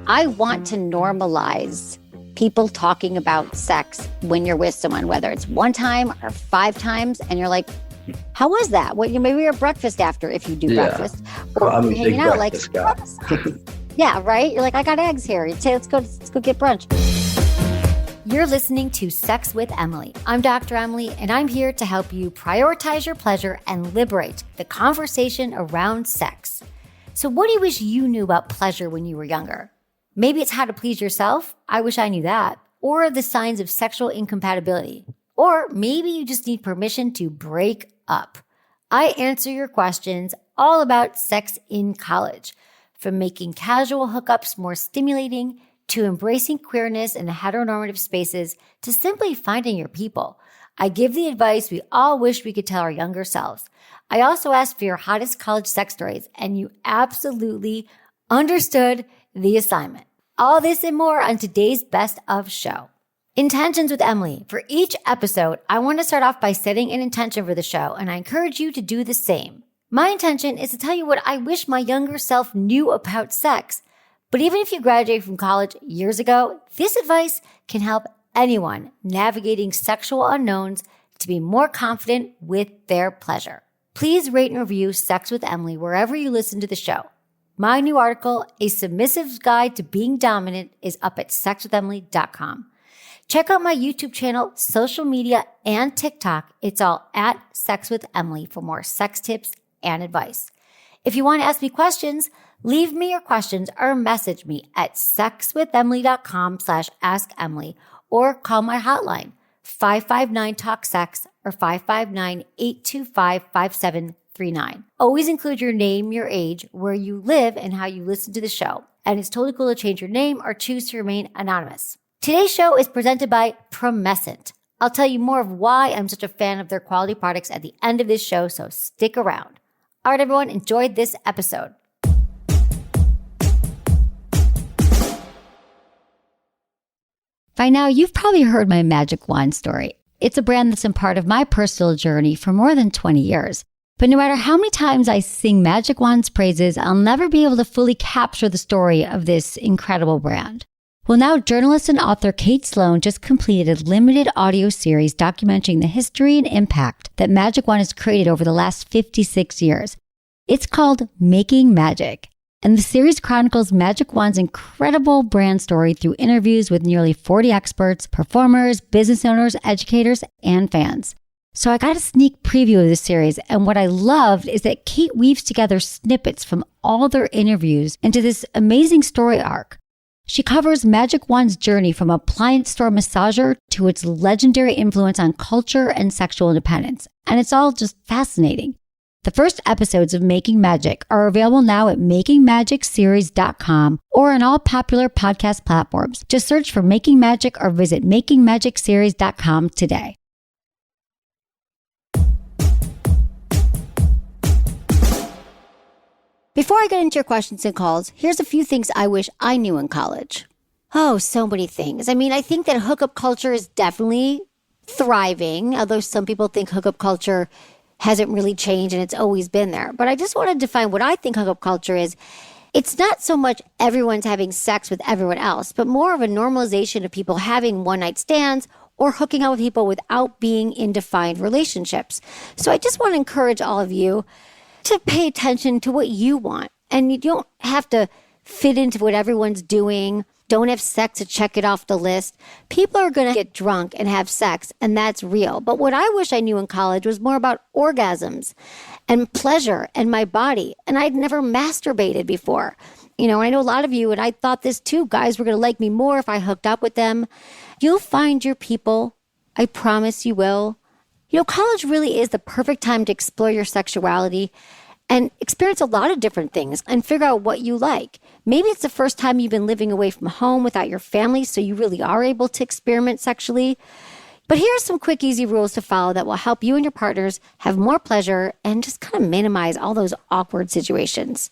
I want to normalize people talking about sex when you're with someone, whether it's one time or 5 times, and you're like, how was that? Well, maybe you're breakfast after if you do breakfast. Or I'm a big breakfast guy. Yeah, right? You're like, I got eggs here. You say, let's go get brunch. You're listening to Sex with Emily. I'm Dr. Emily, and I'm here to help you prioritize your pleasure and liberate the conversation around sex. So what do you wish you knew about pleasure when you were younger? Maybe it's how to please yourself. I wish I knew that. Or the signs of sexual incompatibility. Or maybe you just need permission to break up. I answer your questions all about sex in college, from making casual hookups more stimulating to embracing queerness in heteronormative spaces to simply finding your people. I give the advice we all wish we could tell our younger selves. I also asked for your hottest college sex stories, and you absolutely understood the assignment. All this and more on today's Best of show. Intentions with Emily. For each episode, I want to start off by setting an intention for the show, and I encourage you to do the same. My intention is to tell you what I wish my younger self knew about sex. But even if you graduated from college years ago, this advice can help anyone navigating sexual unknowns to be more confident with their pleasure. Please rate and review Sex with Emily wherever you listen to the show. My new article, A Submissive's Guide to Being Dominant, is up at sexwithemily.com. Check out my YouTube channel, social media, and TikTok. It's all at Sex with Emily for more sex tips and advice. If you want to ask me questions, leave me your questions or message me at sexwithemily.com/assemily or call my hotline, 559-TALK-SEX or 559-825-5739. Always include your name, your age, where you live, and how you listen to the show. And it's totally cool to change your name or choose to remain anonymous. Today's show is presented by Promescent. I'll tell you more of why I'm such a fan of their quality products at the end of this show, so stick around. All right, everyone, enjoy this episode. By now, you've probably heard my Magic Wand story. It's a brand that's been part of my personal journey for more than 20 years. But no matter how many times I sing Magic Wand's praises, I'll never be able to fully capture the story of this incredible brand. Well, now journalist and author Kate Sloan just completed a limited audio series documenting the history and impact that Magic Wand has created over the last 56 years. It's called Making Magic. And the series chronicles Magic Wand's incredible brand story through interviews with nearly 40 experts, performers, business owners, educators, and fans. So I got a sneak preview of the series, and what I loved is that Kate weaves together snippets from all their interviews into this amazing story arc. She covers Magic Wand's journey from appliance store massager to its legendary influence on culture and sexual independence, and it's all just fascinating. The first episodes of Making Magic are available now at makingmagicseries.com or on all popular podcast platforms. Just search for Making Magic or visit makingmagicseries.com today. Before I get into your questions and calls, here's a few things I wish I knew in college. Oh, so many things. I mean, I think that hookup culture is definitely thriving, although some people think hookup culture hasn't really changed and it's always been there. But I just want to define what I think hookup culture is. It's not so much everyone's having sex with everyone else, but more of a normalization of people having one-night stands or hooking up with people without being in defined relationships. So I just want to encourage all of you to pay attention to what you want. And you don't have to fit into what everyone's doing. Don't have sex to check it off the list. People are going to get drunk and have sex, and that's real. But what I wish I knew in college was more about orgasms and pleasure and my body. And I'd never masturbated before. You know, I know a lot of you, and I thought this too, guys were going to like me more if I hooked up with them. You'll find your people. I promise you will. You know, college really is the perfect time to explore your sexuality and experience a lot of different things and figure out what you like. Maybe it's the first time you've been living away from home without your family, so you really are able to experiment sexually. But here are some quick, easy rules to follow that will help you and your partners have more pleasure and just kind of minimize all those awkward situations.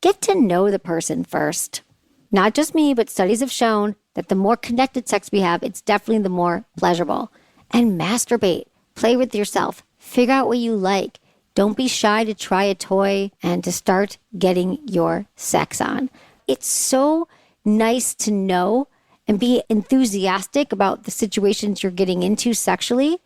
Get to know the person first. Not just me, but studies have shown that the more connected sex we have, it's definitely the more pleasurable. And masturbate. Play with yourself. Figure out what you like. Don't be shy to try a toy and to start getting your sex on. It's so nice to know and be enthusiastic about the situations you're getting into sexually,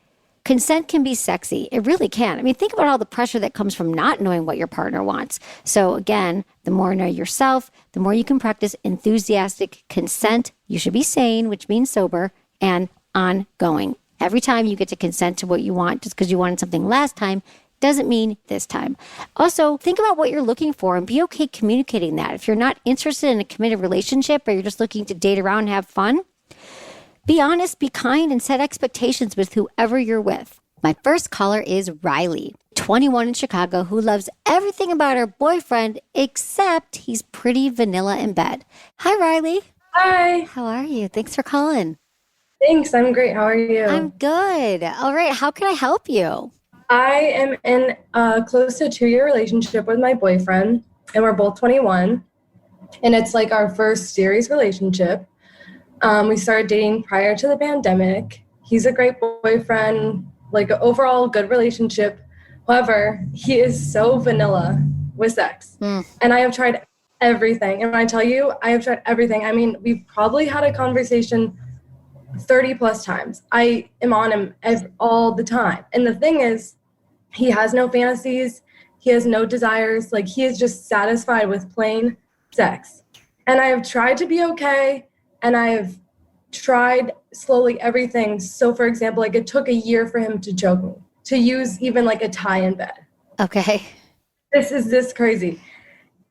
consent can be sexy. It really can. I mean, think about all the pressure that comes from not knowing what your partner wants. So again, the more you know yourself, the more you can practice enthusiastic consent. You should be sane, which means sober, and ongoing. Every time you get to consent to what you want, just because you wanted something last time, doesn't mean this time. Also, think about what you're looking for and be okay communicating that. If you're not interested in a committed relationship or you're just looking to date around and have fun, be honest, be kind, and set expectations with whoever you're with. My first caller is Riley, 21 in Chicago, who loves everything about her boyfriend except he's pretty vanilla in bed. Hi, Riley. Hi. How are you? Thanks for calling. Thanks. I'm great. How are you? I'm good. All right. How can I help you? I am in a close to 2-year relationship with my boyfriend, and we're both 21. And it's like our first serious relationship. We started dating prior to the pandemic. He's a great boyfriend, like an overall good relationship. However, he is so vanilla with sex. And I have tried everything. And when I tell you, I have tried everything. I mean, we've probably had a conversation 30 plus times. I am on him all the time. And the thing is, he has no fantasies. He has no desires. Like, he is just satisfied with plain sex. And I have tried to be okay. And I have tried slowly everything. So for example, like, it took a year for him to choke me, to use even like a tie in bed. Okay. This is this crazy.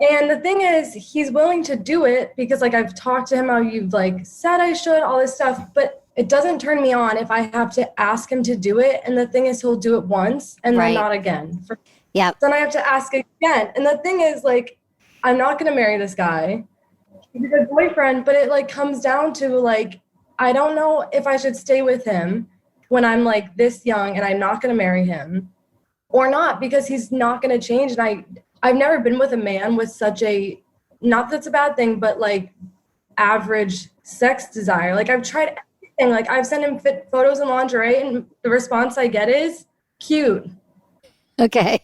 And the thing is, he's willing to do it because, like, I've talked to him how you've like said I should, all this stuff, but it doesn't turn me on if I have to ask him to do it. And the thing is, he'll do it once and then not again. Yeah. Then I have to ask again. And the thing is, like, I'm not going to marry this guy. He's a good boyfriend, but it like comes down to like, I don't know if I should stay with him when I'm like this young and I'm not going to marry him or not, because he's not going to change. And I've never been with a man with such a, not that's a bad thing, but like average sex desire. Like, I've tried everything. Like, I've sent him fit photos in lingerie and the response I get is cute. Okay.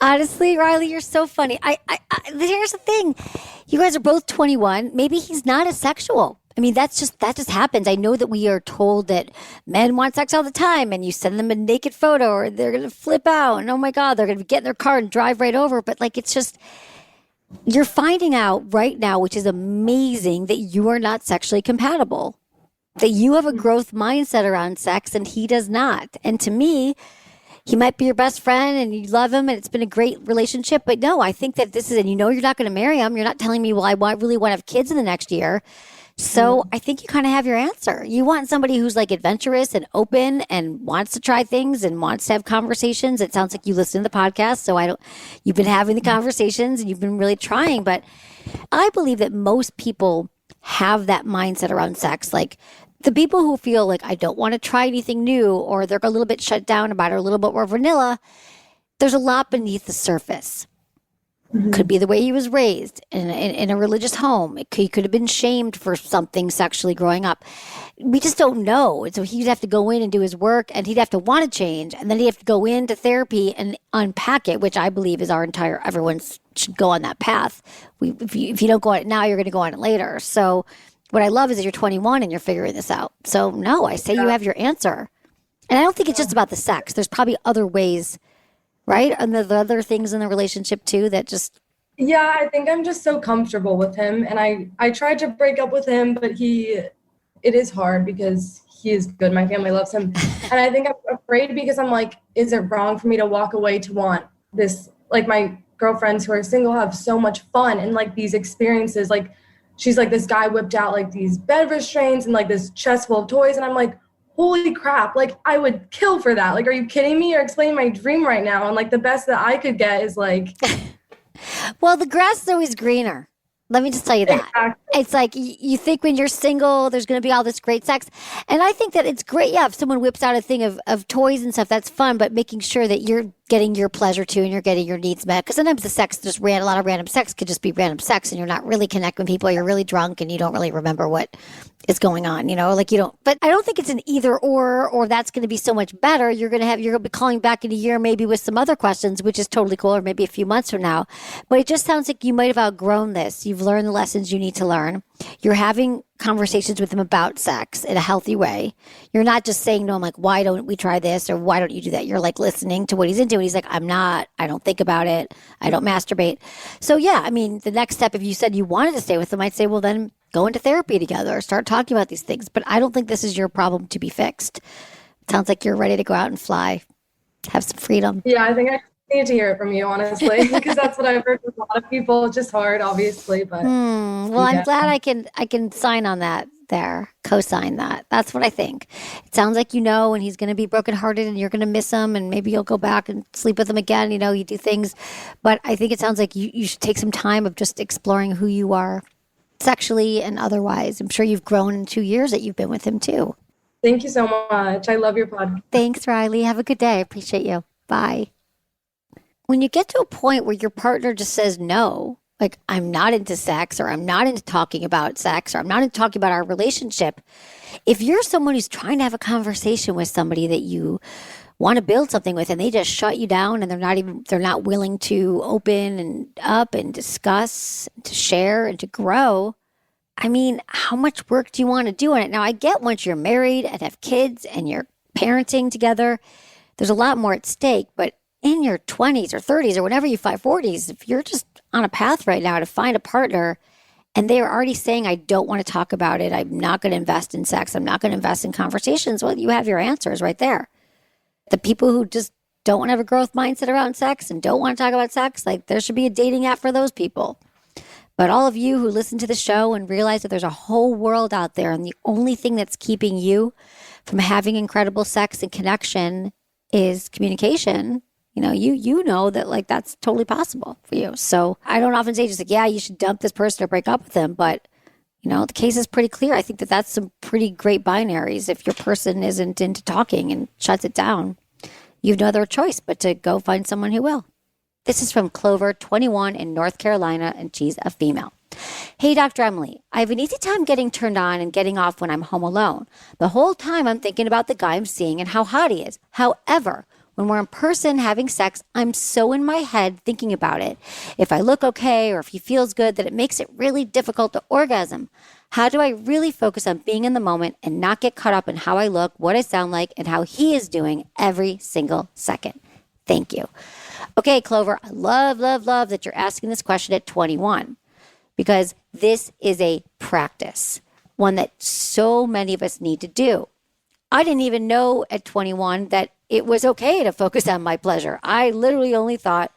Honestly, Riley, you're so funny. Here's the thing. You guys are both 21. Maybe he's not as sexual. I mean, that just happens. I know that we are told that men want sex all the time, and you send them a naked photo or they're going to flip out and, oh my God, they're going to get in their car and drive right over. But like, it's just, you're finding out right now, which is amazing, that you are not sexually compatible, that you have a growth mindset around sex and he does not. And to me, he might be your best friend and you love him and it's been a great relationship. But no, I think that this is, and you know, you're not going to marry him. You're not telling me, well, really want to have kids in the next year. So I think you kind of have your answer. You want somebody who's like adventurous and open and wants to try things and wants to have conversations. It sounds like you listen to the podcast. So you've been having the conversations and you've been really trying. But I believe that most people have that mindset around sex. Like, the people who feel like, I don't want to try anything new, or they're a little bit shut down about it, or a little bit more vanilla, there's a lot beneath the surface. Could be the way he was raised in a religious home. He could have been shamed for something sexually growing up. We just don't know. And so he'd have to go in and do his work, and he'd have to want to change. And then he'd have to go into therapy and unpack it, which I believe is everyone should go on that path. If you don't go on it now, you're going to go on it later. So what I love is that you're 21 and you're figuring this out. So no, I say you have your answer. And I don't think it's just about the sex. There's probably other ways, right? And the other things in the relationship too that just... Yeah, I think I'm just so comfortable with him. And I tried to break up with him, but it is hard because he is good. My family loves him. And I think I'm afraid because I'm like, is it wrong for me to walk away to want this? Like, my girlfriends who are single have so much fun and like these experiences. Like, she's like, this guy whipped out like these bed restraints and like this chest full of toys. And I'm like, holy crap, like, I would kill for that. Like, are you kidding me? You're explaining my dream right now. And like, the best that I could get is like... Well, the grass is always greener. Let me just tell you that. Exactly. It's like you think when you're single, there's going to be all this great sex. And I think that it's great. Yeah, if someone whips out a thing of toys and stuff, that's fun. But making sure that you're getting your pleasure too and you're getting your needs met. Because sometimes the sex, a lot of random sex could just be random sex and you're not really connecting with people. You're really drunk and you don't really remember what is going on, like you don't. But I don't think it's an either or that's going to be so much better. You're going to be calling back in a year maybe with some other questions, which is totally cool, or maybe a few months from now. But it just sounds like you might have outgrown this. You've learned the lessons you need to learn. concern. You're having conversations with him about sex in a healthy way. You're not just saying no, I'm like, why don't we try this? Or why don't you do that? You're like listening to what he's into. And he's like, I don't think about it. I don't masturbate. So yeah, I mean, the next step, if you said you wanted to stay with him, I'd say, well, then go into therapy together or start talking about these things. But I don't think this is your problem to be fixed. It sounds like you're ready to go out and fly, have some freedom. Yeah, I think I need to hear it from you, honestly, because that's what I've heard with a lot of people. It's just hard, obviously, but Well, yeah. I'm glad I can sign on that there, co-sign that. That's what I think. It sounds like and he's going to be brokenhearted and you're going to miss him and maybe you'll go back and sleep with him again. You do things. But I think it sounds like you should take some time of just exploring who you are sexually and otherwise. I'm sure you've grown in 2 years that you've been with him too. Thank you so much. I love your podcast. Thanks, Riley. Have a good day. I appreciate you. Bye. When you get to a point where your partner just says no, like I'm not into sex or I'm not into talking about sex or I'm not into talking about our relationship, if you're someone who's trying to have a conversation with somebody that you want to build something with and they just shut you down and they're not willing to open and up and discuss, to share and to grow, I mean, how much work do you want to do on it? Now, I get once you're married and have kids and you're parenting together, there's a lot more at stake, but in your 20s or 30s or whenever you find 40s, if you're just on a path right now to find a partner and they are already saying, I don't want to talk about it, I'm not going to invest in sex, I'm not going to invest in conversations, well, you have your answers right there. The people who just don't want to have a growth mindset around sex and don't want to talk about sex, like there should be a dating app for those people. But all of you who listen to the show and realize that there's a whole world out there and the only thing that's keeping you from having incredible sex and connection is communication, you know that like that's totally possible for you. So I don't often say just like, yeah, you should dump this person or break up with them. But, the case is pretty clear. I think that that's some pretty great binaries. If your person isn't into talking and shuts it down, you have no other choice but to go find someone who will. This is from Clover, 21 in North Carolina, and she's a female. Hey, Dr. Emily, I have an easy time getting turned on and getting off when I'm home alone. The whole time I'm thinking about the guy I'm seeing and how hot he is. However, when we're in person having sex, I'm so in my head thinking about it. If I look okay or if he feels good, that it makes it really difficult to orgasm. How do I really focus on being in the moment and not get caught up in how I look, what I sound like, and how he is doing every single second? Thank you. Okay, Clover, I love that you're asking this question at 21 because this is a practice, one that so many of us need to do. I didn't even know at 21 that it was okay to focus on my pleasure. I literally only thought,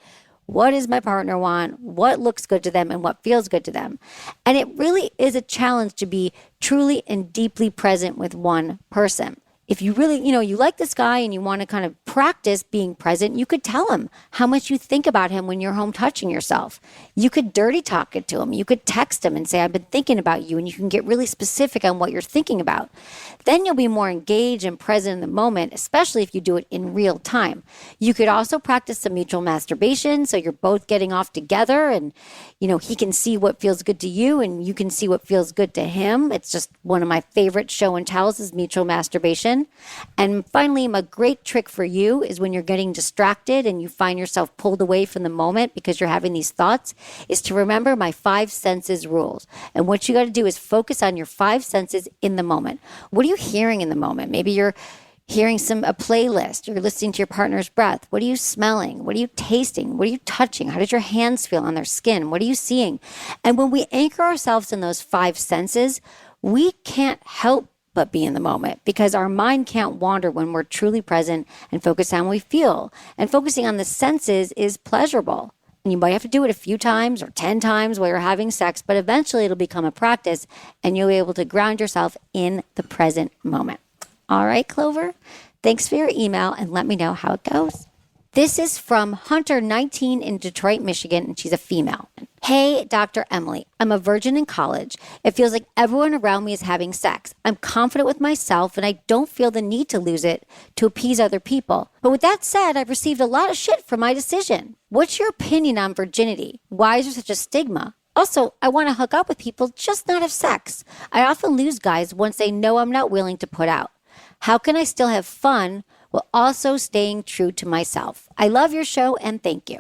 what does my partner want? What looks good to them and what feels good to them? And it really is a challenge to be truly and deeply present with one person. If you really, you like this guy and you want to kind of practice being present, you could tell him how much you think about him when you're home touching yourself. You could dirty talk it to him. You could text him and say, I've been thinking about you, and you can get really specific on what you're thinking about. Then you'll be more engaged and present in the moment, especially if you do it in real time. You could also practice some mutual masturbation, so you're both getting off together and, he can see what feels good to you and you can see what feels good to him. It's just one of my favorite show and tells is mutual masturbation. And finally, a great trick for you is when you're getting distracted and you find yourself pulled away from the moment because you're having these thoughts, is to remember my 5 senses rules. And what you got to do is focus on your 5 senses in the moment. What are you hearing in the moment? Maybe you're hearing a playlist, you're listening to your partner's breath. What are you smelling? What are you tasting? What are you touching? How does your hands feel on their skin? What are you seeing? And when we anchor ourselves in those 5 senses, we can't help but be in the moment because our mind can't wander when we're truly present and focus on how we feel. And focusing on the senses is pleasurable. And you might have to do it a few times or 10 times while you're having sex, but eventually it'll become a practice and you'll be able to ground yourself in the present moment. All right, Clover, thanks for your email and let me know how it goes. This is from Hunter, 19 in Detroit, Michigan, and she's a female. Hey, Dr. Emily, I'm a virgin in college. It feels like everyone around me is having sex. I'm confident with myself and I don't feel the need to lose it to appease other people. But with that said, I've received a lot of shit for my decision. What's your opinion on virginity? Why is there such a stigma? Also, I want to hook up with people, just not have sex. I often lose guys once they know I'm not willing to put out. How can I still have fun while also staying true to myself? I love your show and thank you.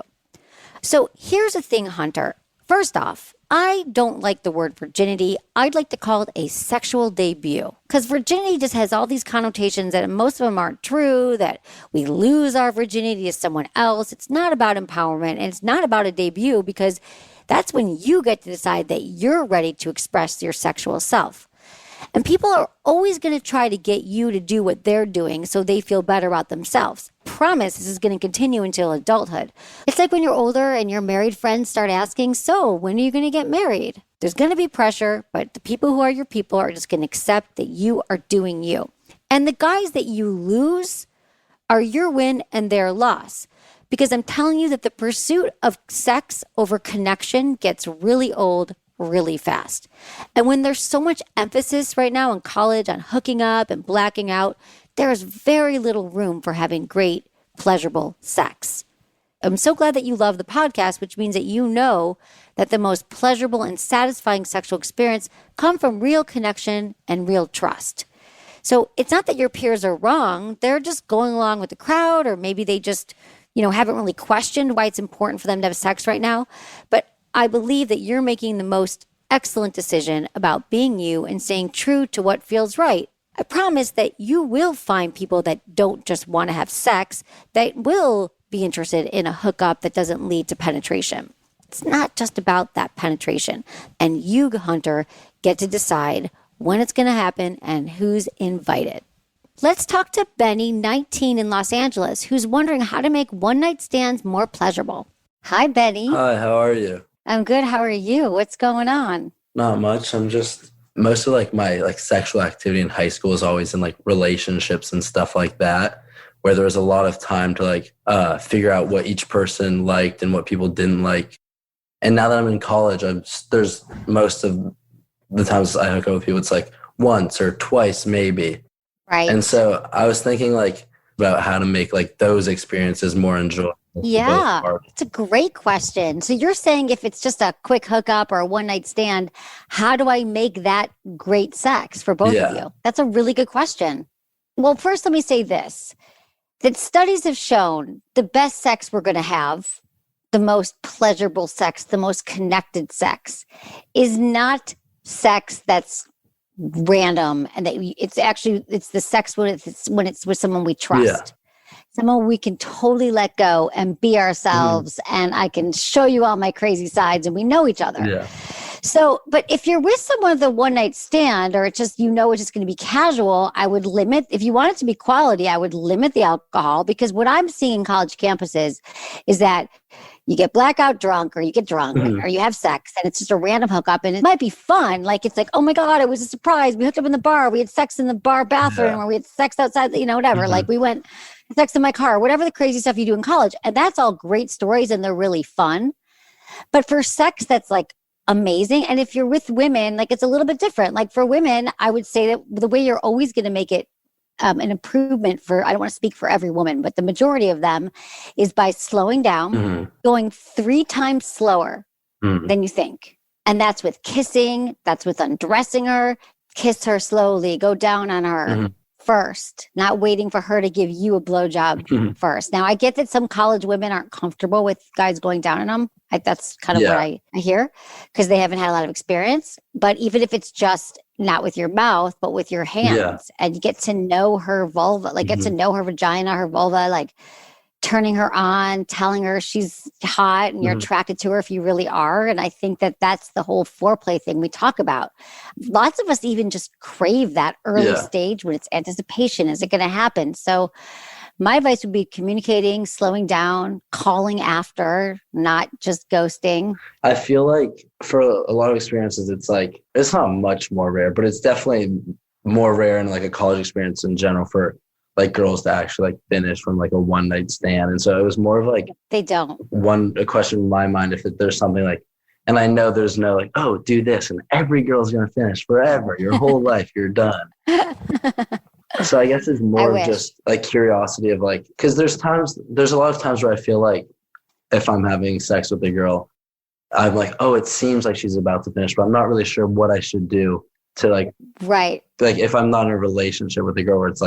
So here's the thing, Hunter. First off, I don't like the word virginity. I'd like to call it a sexual debut, because virginity just has all these connotations that most of them aren't true, that we lose our virginity to someone else. It's not about empowerment, and it's not about a debut, because that's when you get to decide that you're ready to express your sexual self. And people are always going to try to get you to do what they're doing so they feel better about themselves. Promise this is going to continue until adulthood. It's like when you're older and your married friends start asking, so when are you going to get married? There's going to be pressure, but the people who are your people are just going to accept that you are doing you. And the guys that you lose are your win and their loss. Because I'm telling you that the pursuit of sex over connection gets really old really fast. And when there's so much emphasis right now in college on hooking up and blacking out, there is very little room for having great, pleasurable sex. I'm so glad that you love the podcast, which means that you know that the most pleasurable and satisfying sexual experience come from real connection and real trust. So it's not that your peers are wrong. They're just going along with the crowd, or maybe they just, haven't really questioned why it's important for them to have sex right now. But I believe that you're making the most excellent decision about being you and staying true to what feels right. I promise that you will find people that don't just want to have sex, that will be interested in a hookup that doesn't lead to penetration. It's not just about that penetration. And you, Hunter, get to decide when it's going to happen and who's invited. Let's talk to Benny, 19, in Los Angeles, who's wondering how to make one-night stands more pleasurable. Hi, Benny. Hi, how are you? I'm good. How are you? What's going on? Not much. I'm just most of my sexual activity in high school is always in relationships and stuff like that, where there was a lot of time to figure out what each person liked and what people didn't like. And now that I'm in college, there's most of the times I hook up with people, it's once or twice maybe. Right. And so I was thinking about how to make those experiences more enjoyable. Yeah, it's a great question. So you're saying if it's just a quick hookup or a one-night stand, how do I make that great sex for both of you? That's a really good question. Well, first, let me say this, that studies have shown the best sex we're going to have, the most pleasurable sex, the most connected sex, is not sex that's random, and that it's the sex when it's with someone we trust. Yeah. Someone we can totally let go and be ourselves, and I can show you all my crazy sides, and we know each other. Yeah. So, but if you're with someone with a one-night stand, or it's just going to be casual, I would limit, if you want it to be quality, I would limit the alcohol, because what I'm seeing in college campuses is that you get blackout drunk, or you get drunk, or you have sex, and it's just a random hookup, and it might be fun. It's oh my God, it was a surprise. We hooked up in the bar. We had sex in the bar bathroom, or we had sex outside, whatever. We went sex in my car, whatever the crazy stuff you do in college. And that's all great stories, and they're really fun. But for sex that's amazing, and if you're with women, it's a little bit different. For women, I would say that the way you're always going to make it an improvement for, I don't want to speak for every woman, but the majority of them, is by slowing down, going 3 times slower than you think. And that's with kissing, that's with undressing her, kiss her slowly, go down on her first, not waiting for her to give you a blowjob first. Now, I get that some college women aren't comfortable with guys going down on them. That's kind of what I hear, because they haven't had a lot of experience. But even if it's just not with your mouth, but with your hands, and you get to know her vulva, get to know her vagina, her vulva, turning her on, telling her she's hot and you're attracted to her if you really are. And I think that that's the whole foreplay thing we talk about. Lots of us even just crave that early stage when it's anticipation. Is it going to happen? So my advice would be communicating, slowing down, calling after, not just ghosting. I feel for a lot of experiences, it's not much more rare, but it's definitely more rare in a college experience in general for girls to actually finish from a one night stand. And so it was more of they don't. A question in my mind, if there's something and I know there's no oh, do this and every girl's going to finish forever, your whole life, you're done. So I guess it's more of just curiosity of because there's a lot of times where I feel if I'm having sex with a girl, I'm oh, it seems like she's about to finish, but I'm not really sure what I should do to right. If I'm not in a relationship with a girl where it's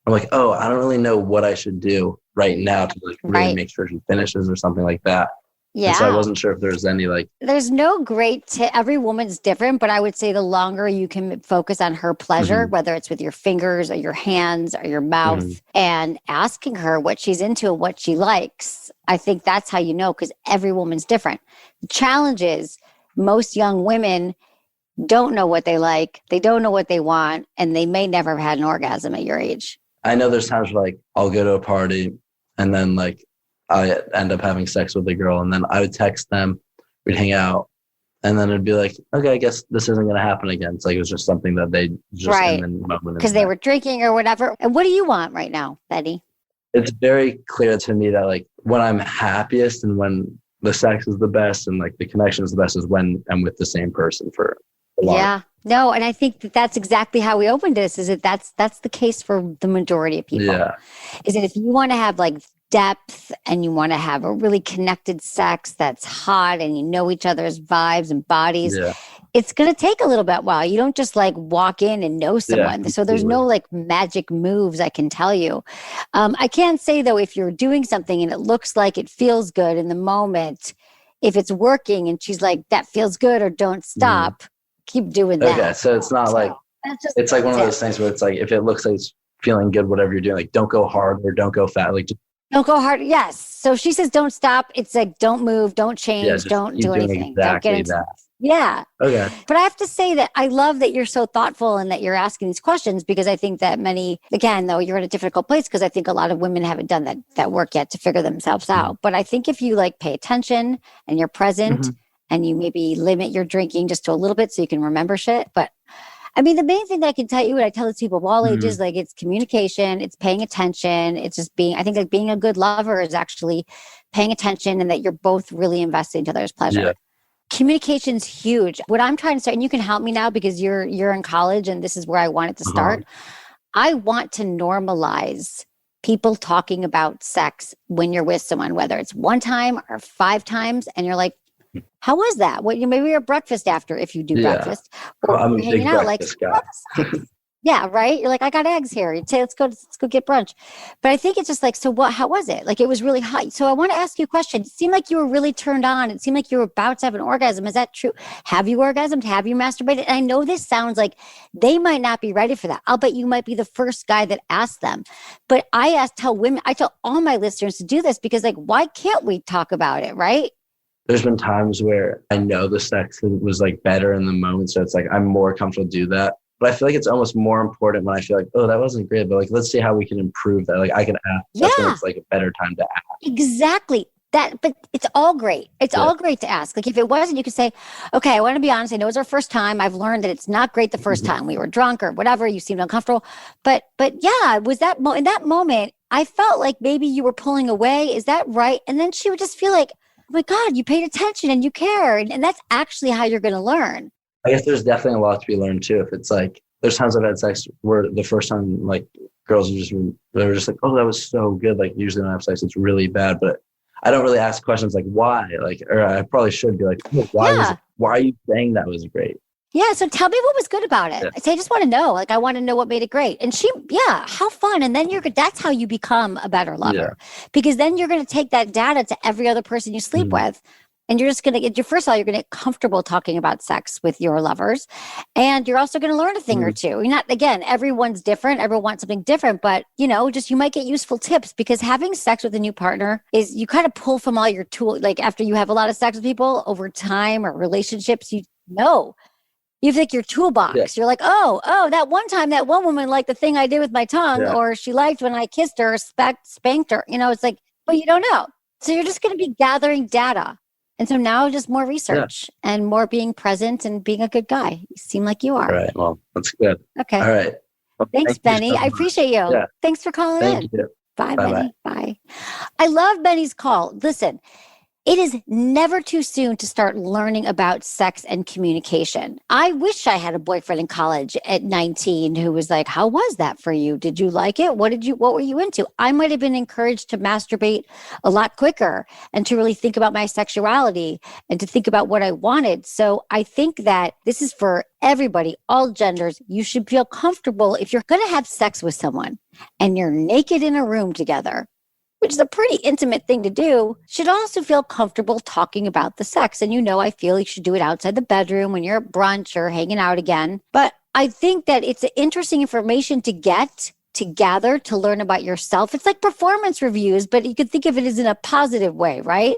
I'm oh, I don't really know what I should do right now to really make sure she finishes or something like that. And so I Yeah. wasn't sure if there's any like, There's no great tip. Every woman's different, but I would say the longer you can focus on her pleasure, mhm, whether it's with your fingers or your hands or your mouth, mhm, and asking her what she's into and what she likes, I think that's how you know, because every woman's different. The challenge is most young women don't know what they like, they don't know what they want, and they may never have had an orgasm at your age. I know there's times where like I'll go to a party and then like I end up having sex with a girl and then I would text them, we'd hang out, and then it'd be like, okay, I guess this isn't going to happen again. It's like it was just something that they just Right. in the moment. Because they were drinking or whatever. And what do you want right now, Betty? It's very clear to me that like when I'm happiest and when the sex is the best and like the connection is the best is when I'm with the same person for a long. Yeah. No, and I think that that's exactly how we opened this, is that that's the case for the majority of people. Yeah. Is that if you want to have like depth and you want to have a really connected sex that's hot and you know each other's vibes and bodies, Yeah. it's going to take a little bit while. You don't just like walk in and know someone. So there's no like magic moves, I can tell you. I can say though, if you're doing something and it looks like it feels good in the moment, if it's working and she's like, that feels good, or don't stop, keep doing that. Okay. So it's not like, that's just it's like one of those things where it's like, if it looks like it's feeling good, whatever you're doing, like don't go hard or don't go fast. Like just, don't go hard. Yes. So she says, don't stop. It's like, don't move, don't change, don't do anything. Exactly don't get into that. Yeah. Okay. But I have to say that I love that you're so thoughtful and that you're asking these questions, because I think that many, again, though, you're in a difficult place because I think a lot of women haven't done that work yet to figure themselves out. But I think if you like pay attention and you're present and you maybe limit your drinking just to a little bit so you can remember shit. But I mean, the main thing that I can tell you, and I tell this to people of all ages, like it's communication, it's paying attention, it's just being, I think like being a good lover is actually paying attention and that you're both really invested in each other's pleasure. Yeah. Communication's huge. What I'm trying to start, and you can help me now because you're in college and this is where I wanted to start. I want to normalize people talking about sex when you're with someone, whether it's one time or 5 times, and you're like, how was that? What, maybe you're breakfast after if you do breakfast. Or I'm a big breakfast guy. Yeah, right. You're like, I got eggs here. You'd say, let's go get brunch. But I think it's just like, so what? How was it? Like, it was really hot. So I want to ask you a question. It seemed like you were really turned on. It seemed like you were about to have an orgasm. Is that true? Have you orgasmed? Have you masturbated? And I know this sounds like they might not be ready for that. I'll bet you might be the first guy that asked them. But I tell all my listeners to do this because, like, why can't we talk about it, right? There's been times where I know the sex was like better in the moment. So it's like, I'm more comfortable to do that. But I feel like it's almost more important when I feel like, oh, that wasn't great. But like, let's see how we can improve that. Like I can ask. That's when it's like a better time to ask. Exactly. But it's all great. It's all great to ask. Like if it wasn't, you could say, okay, I want to be honest. I know it was our first time. I've learned that it's not great the first time. We were drunk or whatever. You seemed uncomfortable. But yeah, was that in that moment, I felt like maybe you were pulling away. Is that right? And then she would just feel like, oh my God, you paid attention and you cared. And that's actually how you're going to learn. I guess there's definitely a lot to be learned too. If it's like, there's times I've had sex where the first time, like girls they were just like, oh, that was so good. Like usually when I have sex, it's really bad, but I don't really ask questions like why, like, or I probably should be like, oh, why are you saying that was great? Yeah. So tell me what was good about it. I say, I just want to know, like, I want to know what made it great. And how fun. And then that's how you become a better lover, because then you're going to take that data to every other person you sleep with. And you're just going to get first of all, you're going to get comfortable talking about sex with your lovers. And you're also going to learn a thing or two. You're not, again, everyone's different. Everyone wants something different, but you might get useful tips, because having sex with a new partner is you kind of pull from all your tools. Like after you have a lot of sex with people over time or relationships, you think your toolbox. You're like, oh, that one time that one woman liked the thing I did with my tongue, or she liked when I kissed her, spanked her. It's like, well, you don't know. So you're just going to be gathering data. And so now just more research and more being present and being a good guy. You seem like you are. All right. Well, that's good. Okay. All right. Well, thanks, Benny. I appreciate you. Yeah. Thanks for calling in. Thank you. Bye, Bye-bye. Benny. Bye. I love Benny's call. Listen, it is never too soon to start learning about sex and communication. I wish I had a boyfriend in college at 19 who was like, how was that for you? Did you like it? What were you into? I might have been encouraged to masturbate a lot quicker and to really think about my sexuality and to think about what I wanted. So I think that this is for everybody, all genders. You should feel comfortable if you're going to have sex with someone and you're naked in a room together. which is a pretty intimate thing to do, should also feel comfortable talking about the sex. And I feel you should do it outside the bedroom when you're at brunch or hanging out again. But I think that it's interesting information to get, to gather, to learn about yourself. It's like performance reviews, but you could think of it as in a positive way, right?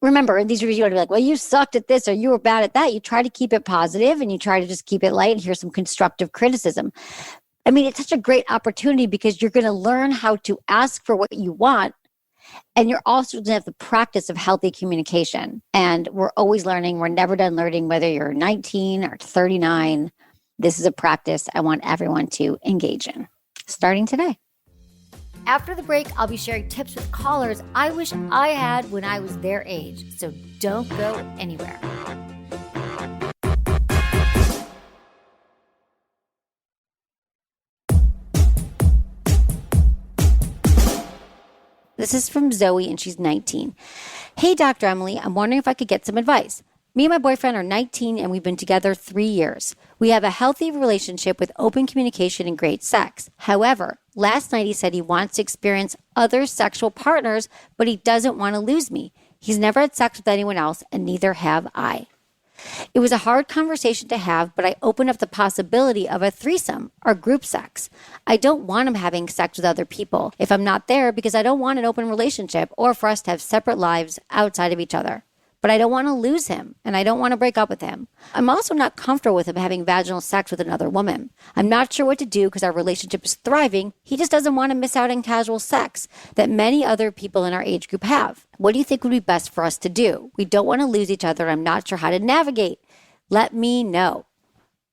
Remember, in these reviews, you want to be like, well, you sucked at this or you were bad at that. You try to keep it positive and you try to just keep it light and hear some constructive criticism. I mean, it's such a great opportunity because you're going to learn how to ask for what you want. And you're also going to have the practice of healthy communication. And we're always learning. We're never done learning, whether you're 19 or 39. This is a practice I want everyone to engage in, starting today. After the break, I'll be sharing tips with callers I wish I had when I was their age. So don't go anywhere. This is from Zoe, and she's 19. Hey, Dr. Emily, I'm wondering if I could get some advice. Me and my boyfriend are 19, and we've been together 3 years. We have a healthy relationship with open communication and great sex. However, last night he said he wants to experience other sexual partners, but he doesn't want to lose me. He's never had sex with anyone else, and neither have I. It was a hard conversation to have, but I opened up the possibility of a threesome or group sex. I don't want him having sex with other people if I'm not there because I don't want an open relationship or for us to have separate lives outside of each other. But I don't want to lose him and I don't want to break up with him. I'm also not comfortable with him having vaginal sex with another woman. I'm not sure what to do because our relationship is thriving. He just doesn't want to miss out on casual sex that many other people in our age group have. What do you think would be best for us to do? We don't want to lose each other. I'm not sure how to navigate. Let me know.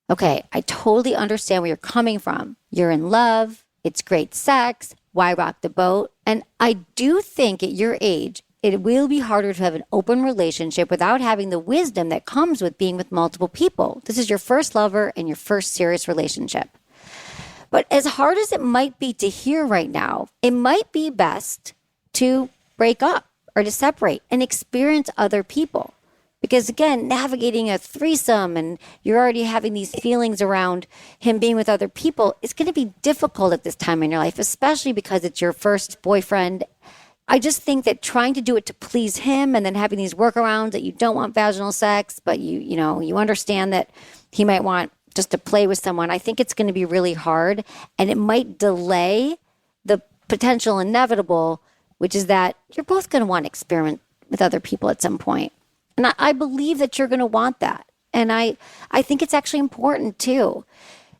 Okay, I totally understand where you're coming from. You're in love. It's great sex. Why rock the boat? And I do think at your age, it will be harder to have an open relationship without having the wisdom that comes with being with multiple people. This is your first lover and your first serious relationship. But as hard as it might be to hear right now, it might be best to break up or to separate and experience other people. Because again, navigating a threesome and you're already having these feelings around him being with other people is going to be difficult at this time in your life, especially because it's your first boyfriend. I just think that trying to do it to please him and then having these workarounds that you don't want vaginal sex, but you understand that he might want just to play with someone, I think it's going to be really hard and it might delay the potential inevitable, which is that you're both going to want to experiment with other people at some point. And I believe that you're going to want that. And I think it's actually important too.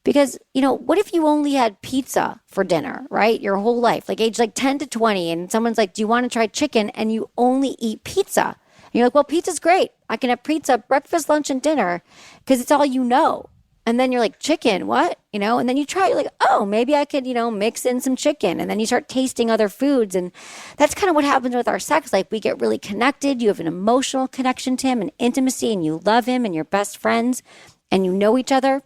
Because, what if you only had pizza for dinner, right? Your whole life, like age 10 to 20, and someone's like, do you want to try chicken? And you only eat pizza. And you're like, well, pizza's great. I can have pizza, breakfast, lunch, and dinner because it's all you know. And then you're like, chicken, what? And then you try, you're like, oh, maybe I could, mix in some chicken. And then you start tasting other foods. And that's kind of what happens with our sex life. We get really connected. You have an emotional connection to him and intimacy, and you love him and you're best friends and you know each other.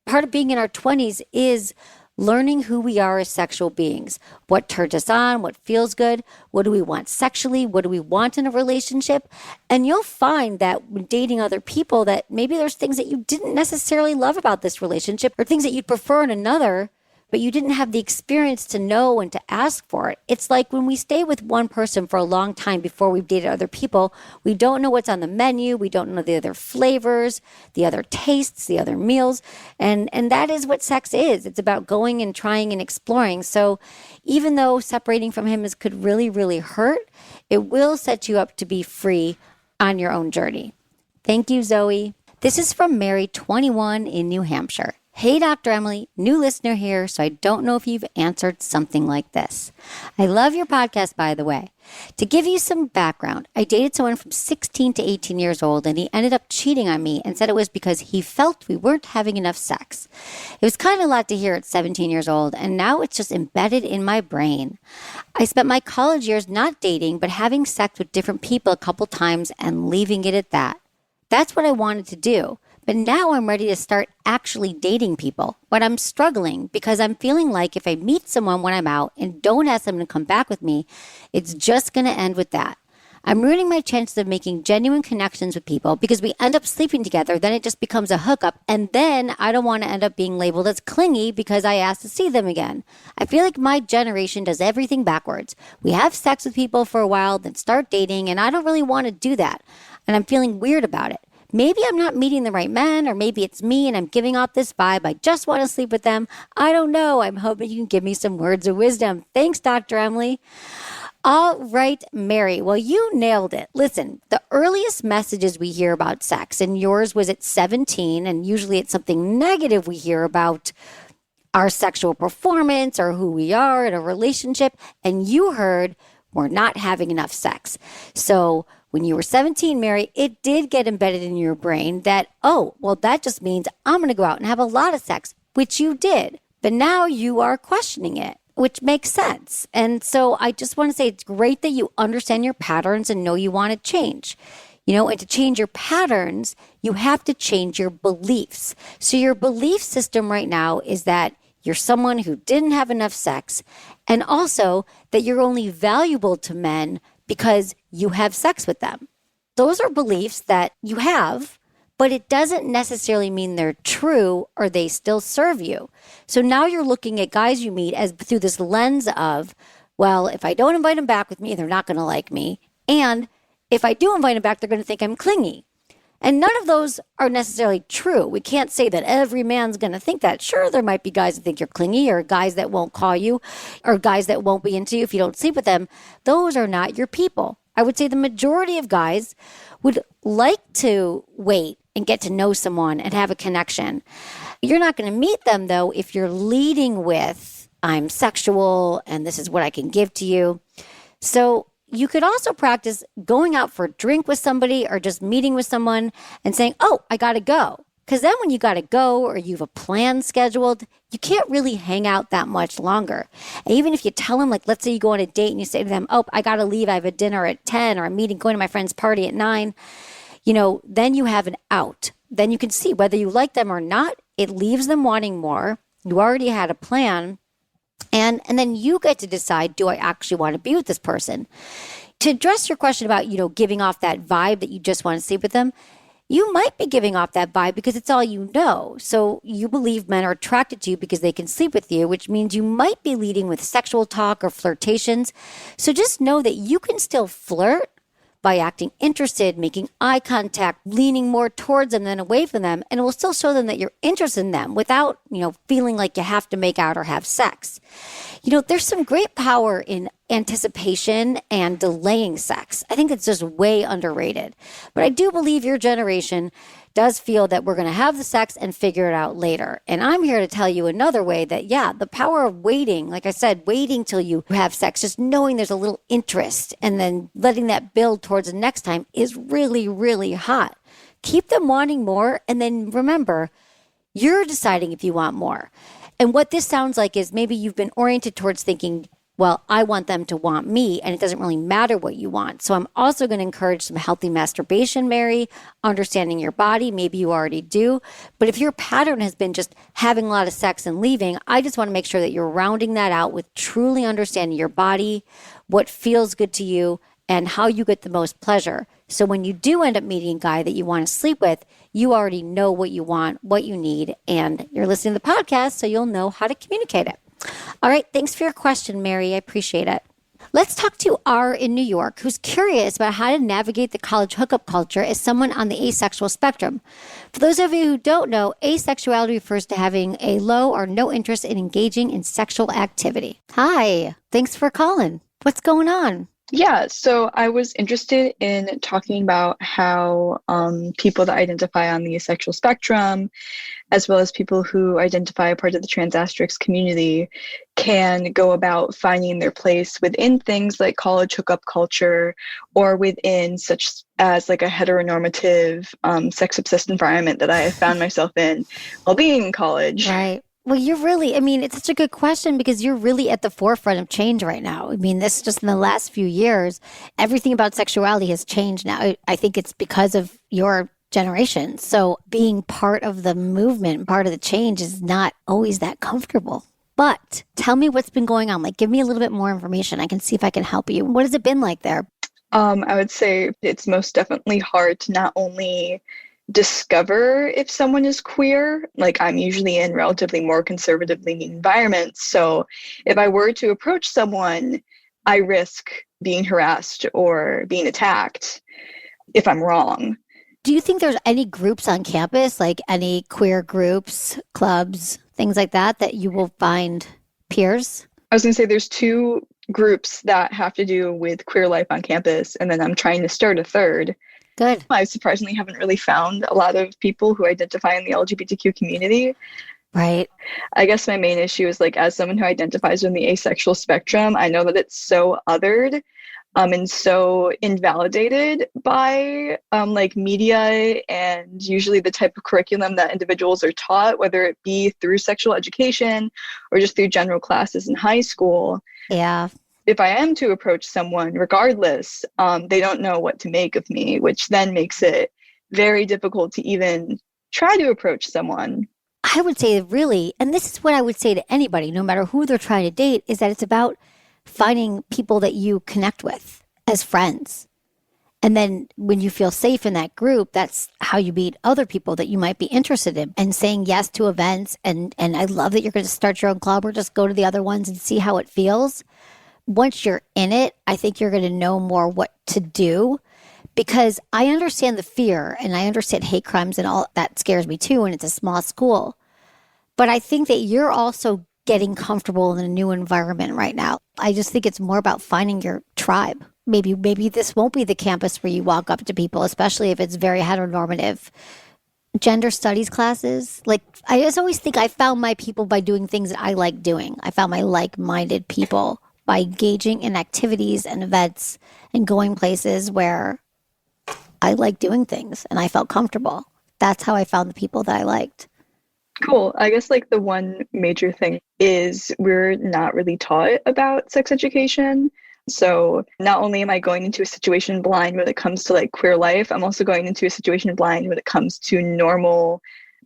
Part of being in our 20s is learning who we are as sexual beings. What turns us on? What feels good? What do we want sexually? What do we want in a relationship? And you'll find that when dating other people that maybe there's things that you didn't necessarily love about this relationship or things that you'd prefer in another, but you didn't have the experience to know and to ask for it. It's like when we stay with one person for a long time before we've dated other people, we don't know what's on the menu. We don't know the other flavors, the other tastes, the other meals. And that is what sex is. It's about going and trying and exploring. So even though separating from him could really, really hurt, it will set you up to be free on your own journey. Thank you, Zoe. This is from Mary, 21 in New Hampshire. Hey, Dr. Emily, new listener here, so I don't know if you've answered something like this. I love your podcast, by the way. To give you some background, I dated someone from 16 to 18 years old, and he ended up cheating on me and said it was because he felt we weren't having enough sex. It was kind of a lot to hear at 17 years old, and now it's just embedded in my brain. I spent my college years not dating, but having sex with different people a couple times and leaving it at that. That's what I wanted to do. But now I'm ready to start actually dating people. But I'm struggling because I'm feeling like if I meet someone when I'm out and don't ask them to come back with me, it's just going to end with that. I'm ruining my chances of making genuine connections with people because we end up sleeping together. Then it just becomes a hookup. And then I don't want to end up being labeled as clingy because I asked to see them again. I feel like my generation does everything backwards. We have sex with people for a while, then start dating, and I don't really want to do that. And I'm feeling weird about it. Maybe I'm not meeting the right men, or maybe it's me and I'm giving off this vibe. I just want to sleep with them. I don't know. I'm hoping you can give me some words of wisdom. Thanks, Dr. Emily. All right, Mary. Well, you nailed it. Listen, the earliest messages we hear about sex, and yours was at 17, and usually it's something negative we hear about our sexual performance or who we are in a relationship, and you heard we're not having enough sex. So when you were 17, Mary, it did get embedded in your brain that, oh, well, that just means I'm going to go out and have a lot of sex, which you did. But now you are questioning it, which makes sense. And so I just want to say it's great that you understand your patterns and know you want to change. And to change your patterns, you have to change your beliefs. So your belief system right now is that you're someone who didn't have enough sex, and also that you're only valuable to men because you have sex with them. Those are beliefs that you have, but it doesn't necessarily mean they're true or they still serve you. So now you're looking at guys you meet as through this lens of, well, if I don't invite them back with me, they're not going to like me. And if I do invite them back, they're going to think I'm clingy. And none of those are necessarily true. We can't say that every man's going to think that. Sure, there might be guys that think you're clingy, or guys that won't call you, or guys that won't be into you if you don't sleep with them. Those are not your people. I would say the majority of guys would like to wait and get to know someone and have a connection. You're not going to meet them, though, if you're leading with, I'm sexual and this is what I can give to you. So you could also practice going out for a drink with somebody or just meeting with someone and saying, oh, I got to go. Because then when you got to go or you have a plan scheduled, you can't really hang out that much longer. And even if you tell them, like, let's say you go on a date and you say to them, oh, I got to leave. I have a dinner at 10 or I'm going to my friend's party at 9. Then you have an out. Then you can see whether you like them or not. It leaves them wanting more. You already had a plan. And then you get to decide, do I actually want to be with this person? To address your question about, giving off that vibe that you just want to sleep with them, you might be giving off that vibe because it's all you know. So you believe men are attracted to you because they can sleep with you, which means you might be leading with sexual talk or flirtations. So just know that you can still flirt by acting interested, making eye contact, leaning more towards them than away from them, and it will still show them that you're interested in them without, feeling like you have to make out or have sex. There's some great power in anticipation and delaying sex. I think it's just way underrated. But I do believe your generation does feel that we're going to have the sex and figure it out later. And I'm here to tell you another way that, the power of waiting, like I said, waiting till you have sex, just knowing there's a little interest and then letting that build towards the next time is really, really hot. Keep them wanting more. And then remember, you're deciding if you want more. And what this sounds like is maybe you've been oriented towards thinking, well, I want them to want me, and it doesn't really matter what you want. So I'm also going to encourage some healthy masturbation, Mary, understanding your body. Maybe you already do. But if your pattern has been just having a lot of sex and leaving, I just want to make sure that you're rounding that out with truly understanding your body, what feels good to you, and how you get the most pleasure. So when you do end up meeting a guy that you want to sleep with, you already know what you want, what you need, and you're listening to the podcast, so you'll know how to communicate it. All right. Thanks for your question, Mary. I appreciate it. Let's talk to R in New York, who's curious about how to navigate the college hookup culture as someone on the asexual spectrum. For those of you who don't know, asexuality refers to having a low or no interest in engaging in sexual activity. Hi. Thanks for calling. What's going on? Yeah, so I was interested in talking about how people that identify on the asexual spectrum, as well as people who identify part of the trans asterisk community, can go about finding their place within things like college hookup culture or within such as like a heteronormative, sex-obsessed environment that I have found myself in while being in college. Right. Well, it's such a good question because you're really at the forefront of change right now. This just in the last few years, everything about sexuality has changed now. I think it's because of your generation. So being part of the movement, part of the change is not always that comfortable. But tell me what's been going on. Like, give me a little bit more information. I can see if I can help you. What has it been like there? I would say it's most definitely hard to not only discover if someone is queer, like I'm usually in relatively more conservative leaning environments. So if I were to approach someone, I risk being harassed or being attacked if I'm wrong. Do you think there's any groups on campus, like any queer groups, clubs, things like that, that you will find peers? I was going to say there's two groups that have to do with queer life on campus, and then I'm trying to start a third. Good. I surprisingly haven't really found a lot of people who identify in the LGBTQ community. Right. I guess my main issue is like, as someone who identifies in the asexual spectrum, I know that it's so othered and so invalidated by like media and usually the type of curriculum that individuals are taught, whether it be through sexual education or just through general classes in high school. Yeah. If I am to approach someone, regardless, they don't know what to make of me, which then makes it very difficult to even try to approach someone. I would say really, and this is what I would say to anybody, no matter who they're trying to date, is that it's about finding people that you connect with as friends. And then when you feel safe in that group, that's how you meet other people that you might be interested in, and saying yes to events. And I love that you're going to start your own club or just go to the other ones and see how it feels. Once you're in it, I think you're going to know more what to do, because I understand the fear and I understand hate crimes and all that scares me too. And it's a small school. But I think that you're also getting comfortable in a new environment right now. I just think it's more about finding your tribe. Maybe this won't be the campus where you walk up to people, especially if it's very heteronormative. Gender studies classes, like I just always think I found my people by doing things that I like doing. I found my like-minded people by engaging in activities and events and going places where I like doing things and I felt comfortable. That's how I found the people that I liked. Cool. I guess like the one major thing is we're not really taught about sex education. So not only am I going into a situation blind when it comes to like queer life, I'm also going into a situation blind when it comes to normal,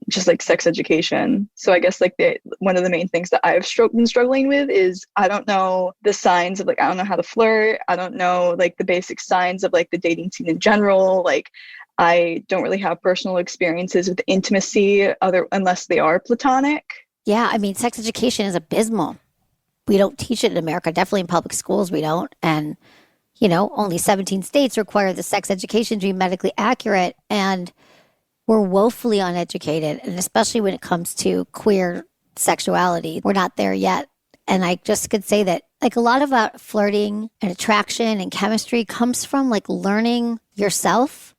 just like sex education. So I guess like one of the main things that I've been struggling with is I don't know the signs of like, I don't know how to flirt. I don't know like the basic signs of like the dating scene in general. Like I don't really have personal experiences with intimacy unless they are platonic. Yeah, I mean, sex education is abysmal. We don't teach it in America. Definitely in public schools, we don't. And, you know, only 17 states require the sex education to be medically accurate. And we're woefully uneducated. And especially when it comes to queer sexuality, we're not there yet. And I just could say that like a lot about flirting and attraction and chemistry comes from like learning yourself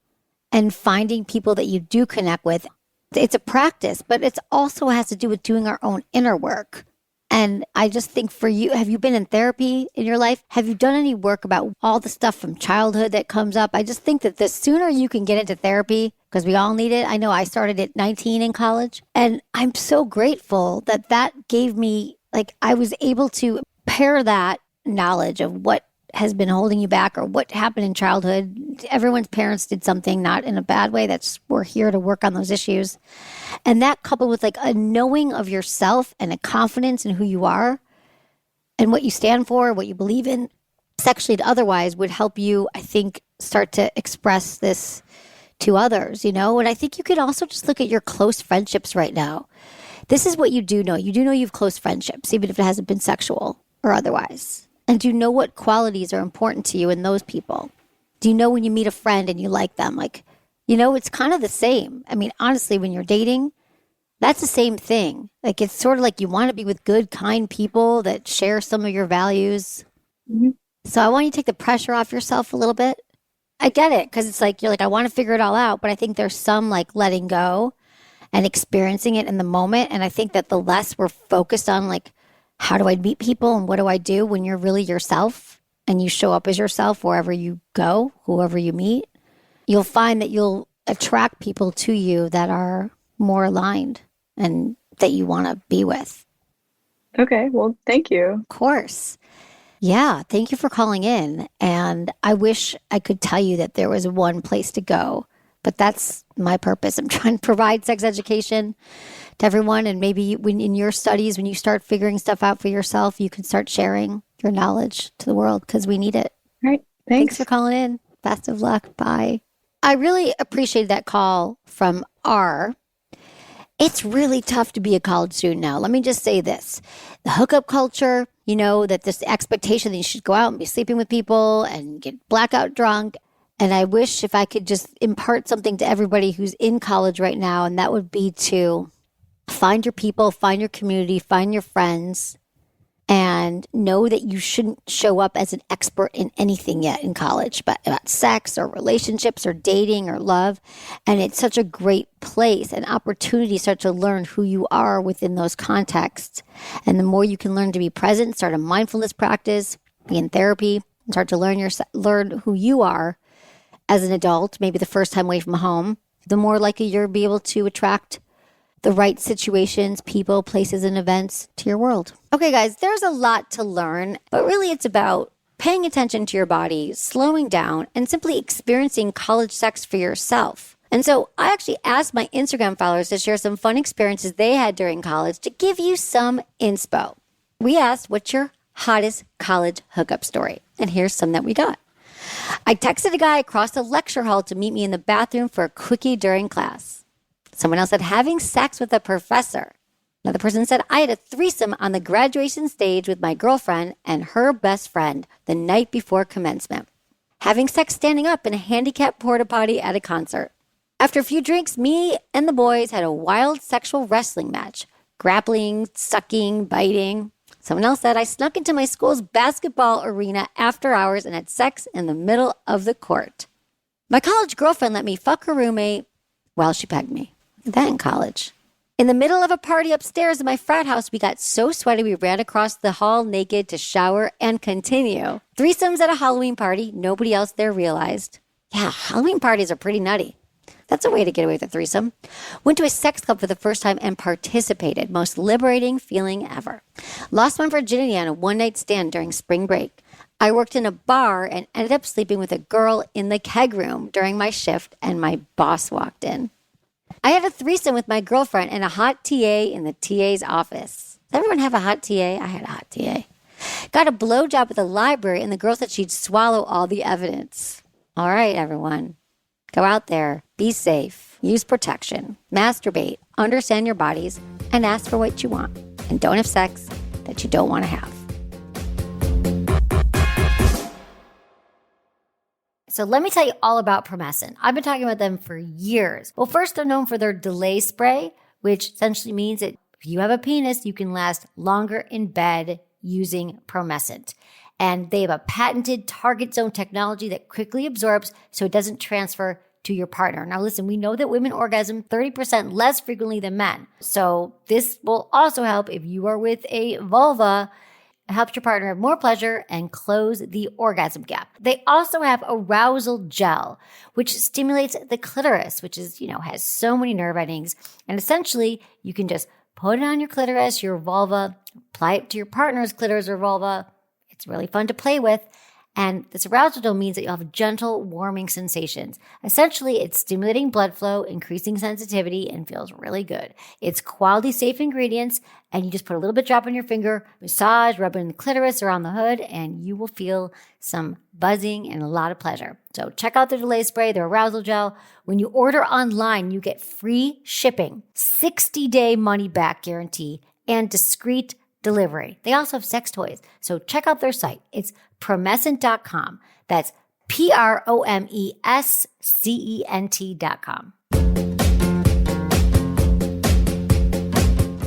and finding people that you do connect with. It's a practice, but it also has to do with doing our own inner work. And I just think for you, have you been in therapy in your life? Have you done any work about all the stuff from childhood that comes up? I just think that the sooner you can get into therapy, because we all need it. I know I started at 19 in college, and I'm so grateful that that gave me, like, I was able to pair that knowledge of what has been holding you back or what happened in childhood. Everyone's parents did something, not in a bad way. We're here to work on those issues. And that coupled with like a knowing of yourself and a confidence in who you are and what you stand for, what you believe in, sexually and otherwise, would help you, I think, start to express this to others, you know? And I think you could also just look at your close friendships right now. This is what you do know. You do know you have close friendships, even if it hasn't been sexual or otherwise. And do you know what qualities are important to you in those people? Do you know when you meet a friend and you like them? Like, you know, it's kind of the same. I mean, honestly, when you're dating, that's the same thing. Like, it's sort of like you want to be with good, kind people that share some of your values. Mm-hmm. So I want you to take the pressure off yourself a little bit. I get it, because it's like, you're like, I want to figure it all out. But I think there's some like letting go and experiencing it in the moment. And I think that the less we're focused on like, how do I meet people and what do I do when you're really yourself and you show up as yourself wherever you go, whoever you meet, you'll find that you'll attract people to you that are more aligned and that you want to be with. Okay, well, thank you. Of course. Yeah, thank you for calling in. And I wish I could tell you that there was one place to go, but that's my purpose. I'm trying to provide sex education to everyone. And maybe when in your studies, when you start figuring stuff out for yourself, you can start sharing your knowledge to the world because we need it. All right. Thanks for calling in. Best of luck. Bye. I really appreciated that call from R. It's really tough to be a college student now. Let me just say this. The hookup culture, that this expectation that you should go out and be sleeping with people and get blackout drunk. And I wish if I could just impart something to everybody who's in college right now, and that would be to find your people, find your community, find your friends, and know that you shouldn't show up as an expert in anything yet in college, but about sex or relationships or dating or love. And it's such a great place and opportunity to start to learn who you are within those contexts. And the more you can learn to be present, start a mindfulness practice, be in therapy, and start to learn who you are as an adult, maybe the first time away from home, the more likely you'll be able to attract the right situations, people, places, and events to your world. Okay, guys, there's a lot to learn, but really it's about paying attention to your body, slowing down, and simply experiencing college sex for yourself. And so I actually asked my Instagram followers to share some fun experiences they had during college to give you some inspo. We asked, what's your hottest college hookup story? And here's some that we got. I texted a guy across the lecture hall to meet me in the bathroom for a quickie during class. Someone else said, having sex with a professor. Another person said, I had a threesome on the graduation stage with my girlfriend and her best friend the night before commencement. Having sex standing up in a handicapped porta potty at a concert. After a few drinks, me and the boys had a wild sexual wrestling match. Grappling, sucking, biting. Someone else said, I snuck into my school's basketball arena after hours and had sex in the middle of the court. My college girlfriend let me fuck her roommate while she pegged me. That in college. In the middle of a party upstairs in my frat house, we got so sweaty we ran across the hall naked to shower and continue. Threesomes at a Halloween party. Nobody else there realized. Yeah, Halloween parties are pretty nutty. That's a way to get away with a threesome. Went to a sex club for the first time and participated. Most liberating feeling ever. Lost my virginity on a one-night stand during spring break. I worked in a bar and ended up sleeping with a girl in the keg room during my shift, and my boss walked in. I had a threesome with my girlfriend and a hot TA in the TA's office. Does everyone have a hot TA? I had a hot TA. Got a blowjob at the library, and the girl said she'd swallow all the evidence. All right, everyone. Go out there. Be safe. Use protection. Masturbate. Understand your bodies. And ask for what you want. And don't have sex that you don't want to have. So let me tell you all about Promescent. I've been talking about them for years. Well, first, they're known for their delay spray, which essentially means that if you have a penis, you can last longer in bed using Promescent. And they have a patented target zone technology that quickly absorbs so it doesn't transfer to your partner. Now, listen, we know that women orgasm 30% less frequently than men. So this will also help if you are with a vulva. It helps your partner have more pleasure and close the orgasm gap. They also have arousal gel, which stimulates the clitoris, which is, has so many nerve endings. And essentially, you can just put it on your clitoris, your vulva, apply it to your partner's clitoris or vulva. It's really fun to play with. And this arousal gel means that you'll have gentle, warming sensations. Essentially, it's stimulating blood flow, increasing sensitivity, and feels really good. It's quality, safe ingredients, and you just put a little bit drop on your finger, massage, rub it in the clitoris or on the hood, and you will feel some buzzing and a lot of pleasure. So check out their delay spray, their arousal gel. When you order online, you get free shipping, 60-day money-back guarantee, and discreet delivery. They also have sex toys. So check out their site. It's promescent.com. That's promescent.com.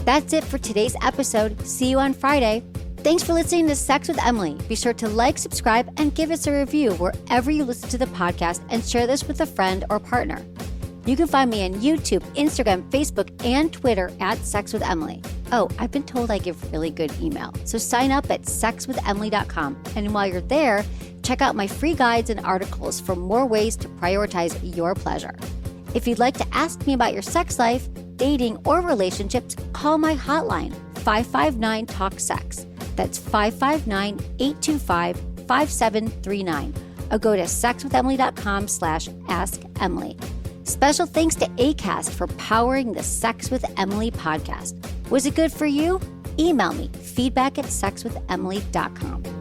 That's it for today's episode. See you on Friday. Thanks for listening to Sex with Emily. Be sure to like, subscribe, and give us a review wherever you listen to the podcast, and share this with a friend or partner. You can find me on YouTube, Instagram, Facebook, and Twitter at Sex with Emily. Oh, I've been told I give really good email. So sign up at sexwithemily.com. And while you're there, check out my free guides and articles for more ways to prioritize your pleasure. If you'd like to ask me about your sex life, dating, or relationships, call my hotline, 559-TALK-SEX. That's 559-825-5739. Or go to sexwithemily.com/askemily. Special thanks to Acast for powering the Sex with Emily podcast. Was it good for you? Email me, feedback@sexwithemily.com.